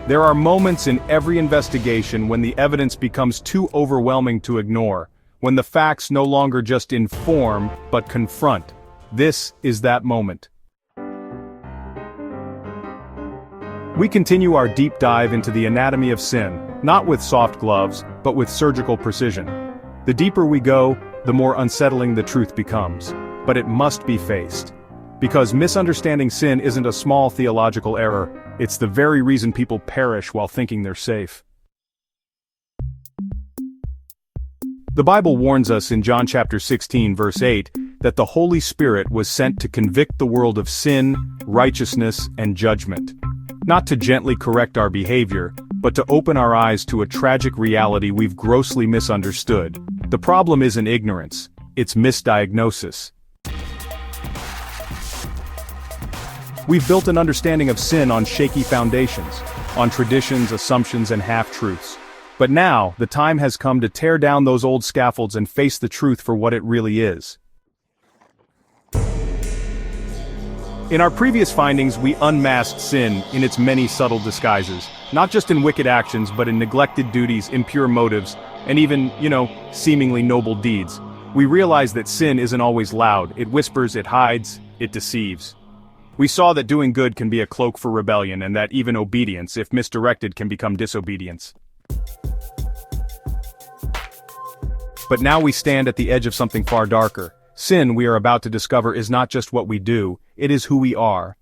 There are moments in every investigation when the evidence becomes too overwhelming to ignore, when the facts no longer just inform, but confront. This is that moment. We continue our deep dive into the anatomy of sin, not with soft gloves, but with surgical precision. The deeper we go, the more unsettling the truth becomes. But it must be faced. Because misunderstanding sin isn't a small theological error, it's the very reason people perish while thinking they're safe. The Bible warns us in John chapter 16 verse 8 that the Holy Spirit was sent to convict the world of sin, righteousness, and judgment. Not to gently correct our behavior, but to open our eyes to a tragic reality we've grossly misunderstood. The problem isn't ignorance, it's misdiagnosis. We've built an understanding of sin on shaky foundations, on traditions, assumptions, and half-truths. But now, the time has come to tear down those old scaffolds and face the truth for what it really is. In our previous findings, we unmasked sin in its many subtle disguises, not just in wicked actions, but in neglected duties, impure motives, and even, seemingly noble deeds. We realized that sin isn't always loud. It whispers, it hides, it deceives. We saw that doing good can be a cloak for rebellion, and that even obedience, if misdirected, can become disobedience. But now we stand at the edge of something far darker. Sin, we are about to discover, is not just what we do, it is who we are.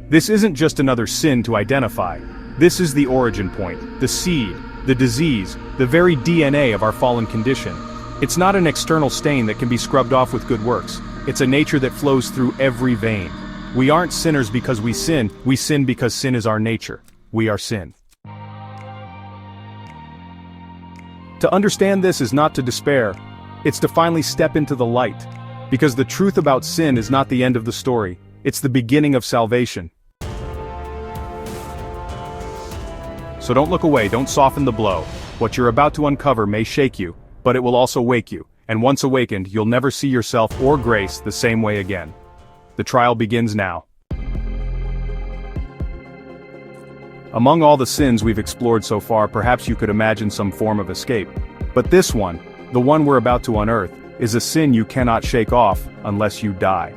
This isn't just another sin to identify. This is the origin point, the seed, the disease, the very DNA of our fallen condition. It's not an external stain that can be scrubbed off with good works. It's a nature that flows through every vein. We aren't sinners because we sin because sin is our nature. We are sin. To understand this is not to despair, it's to finally step into the light. Because the truth about sin is not the end of the story, it's the beginning of salvation. So don't look away, don't soften the blow. What you're about to uncover may shake you, but it will also wake you. And once awakened, you'll never see yourself or grace the same way again. The trial begins now. Among all the sins we've explored so far, perhaps you could imagine some form of escape. But this one, the one we're about to unearth, is a sin you cannot shake off unless you die.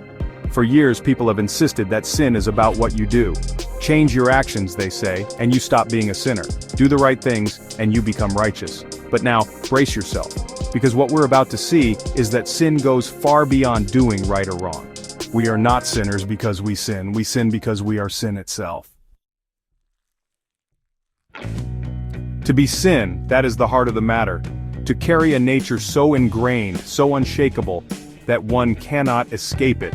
For years, people have insisted that sin is about what you do. Change your actions, they say, and you stop being a sinner. Do the right things, and you become righteous. But now, brace yourself. Because what we're about to see is that sin goes far beyond doing right or wrong. We are not sinners because we sin because we are sin itself. To be sin, that is the heart of the matter. To carry a nature so ingrained, so unshakable, that one cannot escape it.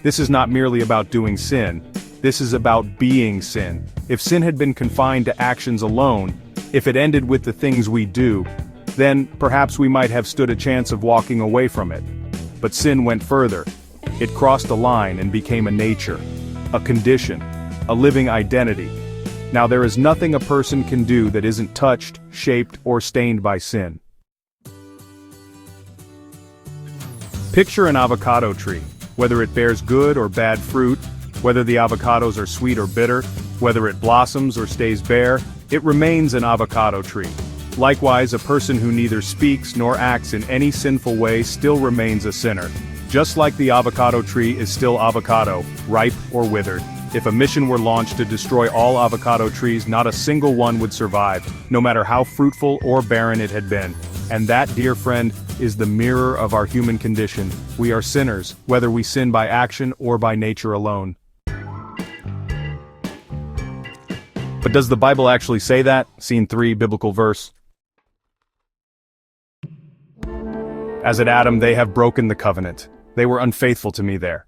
This is not merely about doing sin. This is about being sin. If sin had been confined to actions alone, if it ended with the things we do, then perhaps we might have stood a chance of walking away from it. But sin went further. It crossed a line and became a nature, a condition, a living identity. Now there is nothing a person can do that isn't touched, shaped, or stained by sin. Picture an avocado tree. Whether it bears good or bad fruit, whether the avocados are sweet or bitter, whether it blossoms or stays bare, it remains an avocado tree. Likewise, a person who neither speaks nor acts in any sinful way still remains a sinner. Just like the avocado tree is still avocado, ripe or withered. If a mission were launched to destroy all avocado trees, not a single one would survive, no matter how fruitful or barren it had been. And that, dear friend, is the mirror of our human condition. We are sinners, whether we sin by action or by nature alone. But does the Bible actually say that? Scene 3, biblical verse. As at Adam, they have broken the covenant. They were unfaithful to me there.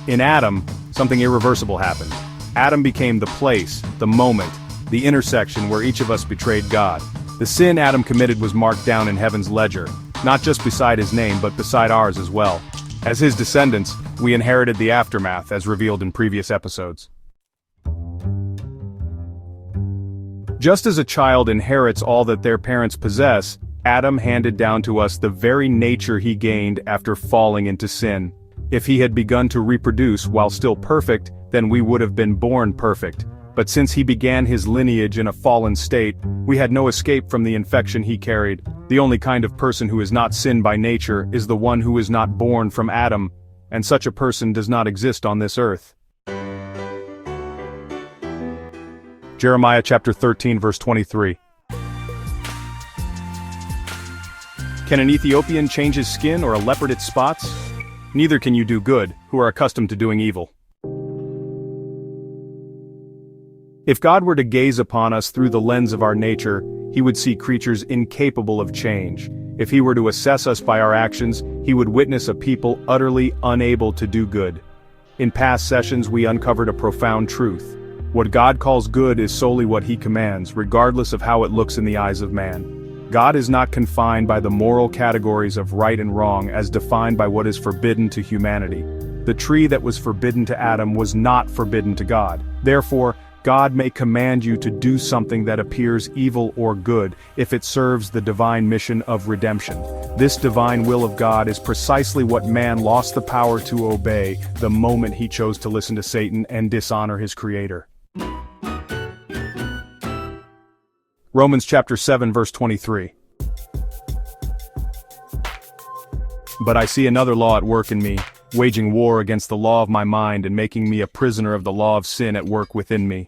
In Adam, something irreversible happened. Adam became the place, the moment, the intersection where each of us betrayed God. The sin Adam committed was marked down in heaven's ledger, not just beside his name but beside ours as well. As his descendants, we inherited the aftermath as revealed in previous episodes. Just as a child inherits all that their parents possess, Adam handed down to us the very nature he gained after falling into sin. If he had begun to reproduce while still perfect, then we would have been born perfect. But since he began his lineage in a fallen state, we had no escape from the infection he carried. The only kind of person who is not sin by nature is the one who is not born from Adam, and such a person does not exist on this earth. Jeremiah chapter 13 verse 23. Can an Ethiopian change his skin or a leopard its spots? Neither can you do good, who are accustomed to doing evil. If God were to gaze upon us through the lens of our nature, he would see creatures incapable of change. If he were to assess us by our actions, he would witness a people utterly unable to do good. In past sessions we uncovered a profound truth. What God calls good is solely what he commands, regardless of how it looks in the eyes of man. God is not confined by the moral categories of right and wrong as defined by what is forbidden to humanity. The tree that was forbidden to Adam was not forbidden to God. Therefore, God may command you to do something that appears evil or good, if it serves the divine mission of redemption. This divine will of God is precisely what man lost the power to obey the moment he chose to listen to Satan and dishonor his Creator. Romans chapter 7 verse 23. But I see another law at work in me, waging war against the law of my mind and making me a prisoner of the law of sin at work within me.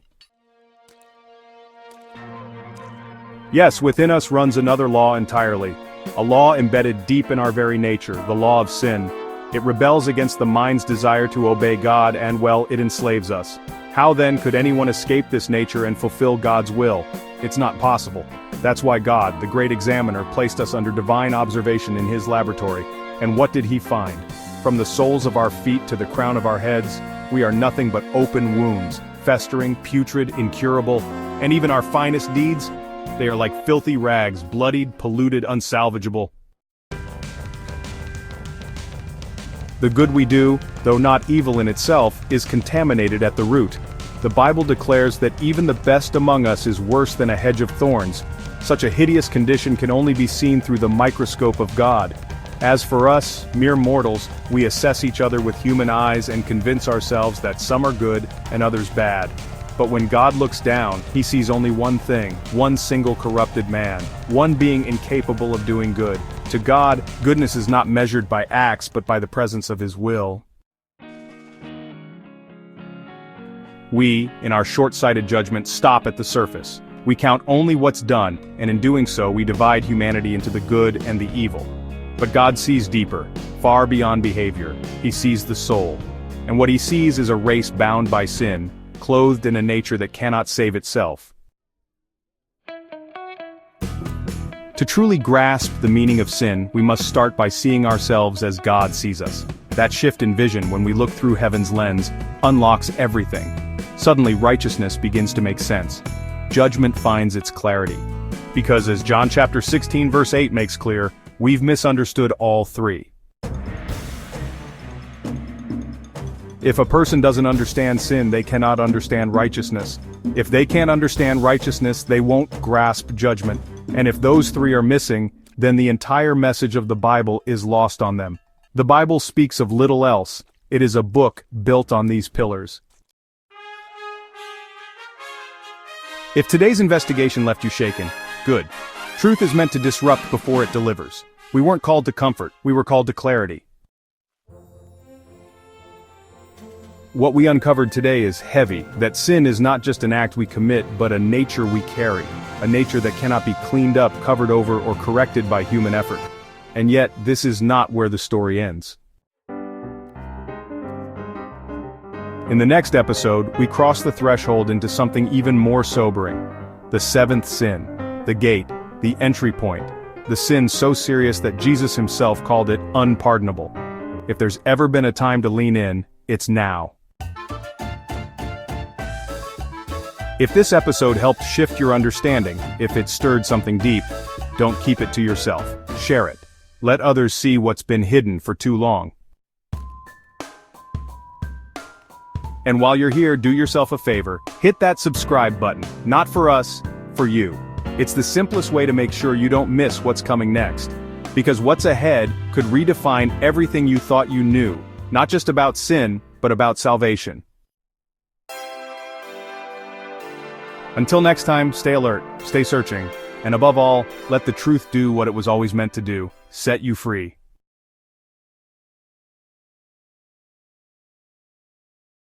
Yes, within us runs another law entirely, a law embedded deep in our very nature, the law of sin. It rebels against the mind's desire to obey God and, well, it enslaves us. How then could anyone escape this nature and fulfill God's will? It's not possible. That's why God, the great examiner, placed us under divine observation in his laboratory. And what did he find? From the soles of our feet to the crown of our heads, we are nothing but open wounds, festering, putrid, incurable, and even our finest deeds, they are like filthy rags, bloodied, polluted, unsalvageable. The good we do, though not evil in itself, is contaminated at the root. The Bible declares that even the best among us is worse than a hedge of thorns. Such a hideous condition can only be seen through the microscope of God. As for us, mere mortals, we assess each other with human eyes and convince ourselves that some are good and others bad. But when God looks down, he sees only one thing, one single corrupted man, one being incapable of doing good. To God, goodness is not measured by acts but by the presence of his will. We, in our short-sighted judgment, stop at the surface. We count only what's done, and in doing so we divide humanity into the good and the evil. But God sees deeper, far beyond behavior. He sees the soul. And what he sees is a race bound by sin, clothed in a nature that cannot save itself. To truly grasp the meaning of sin, we must start by seeing ourselves as God sees us. That shift in vision when we look through heaven's lens unlocks everything. Suddenly righteousness begins to make sense. Judgment finds its clarity. Because as John chapter 16 verse 8 makes clear, we've misunderstood all three. If a person doesn't understand sin, they cannot understand righteousness. If they can't understand righteousness, they won't grasp judgment. And if those three are missing, then the entire message of the Bible is lost on them. The Bible speaks of little else. It is a book built on these pillars. If today's investigation left you shaken, good. Truth is meant to disrupt before it delivers. We weren't called to comfort, we were called to clarity. What we uncovered today is heavy, that sin is not just an act we commit, but a nature we carry, a nature that cannot be cleaned up, covered over, or corrected by human effort. And yet, this is not where the story ends. In the next episode, we cross the threshold into something even more sobering. The seventh sin. The gate. The entry point. The sin so serious that Jesus himself called it unpardonable. If there's ever been a time to lean in, it's now. If this episode helped shift your understanding, if it stirred something deep, don't keep it to yourself. Share it. Let others see what's been hidden for too long. And while you're here, do yourself a favor, hit that subscribe button, not for us, for you. It's the simplest way to make sure you don't miss what's coming next. Because what's ahead could redefine everything you thought you knew. Not just about sin, but about salvation. Until next time, stay alert, stay searching, and above all, let the truth do what it was always meant to do, set you free.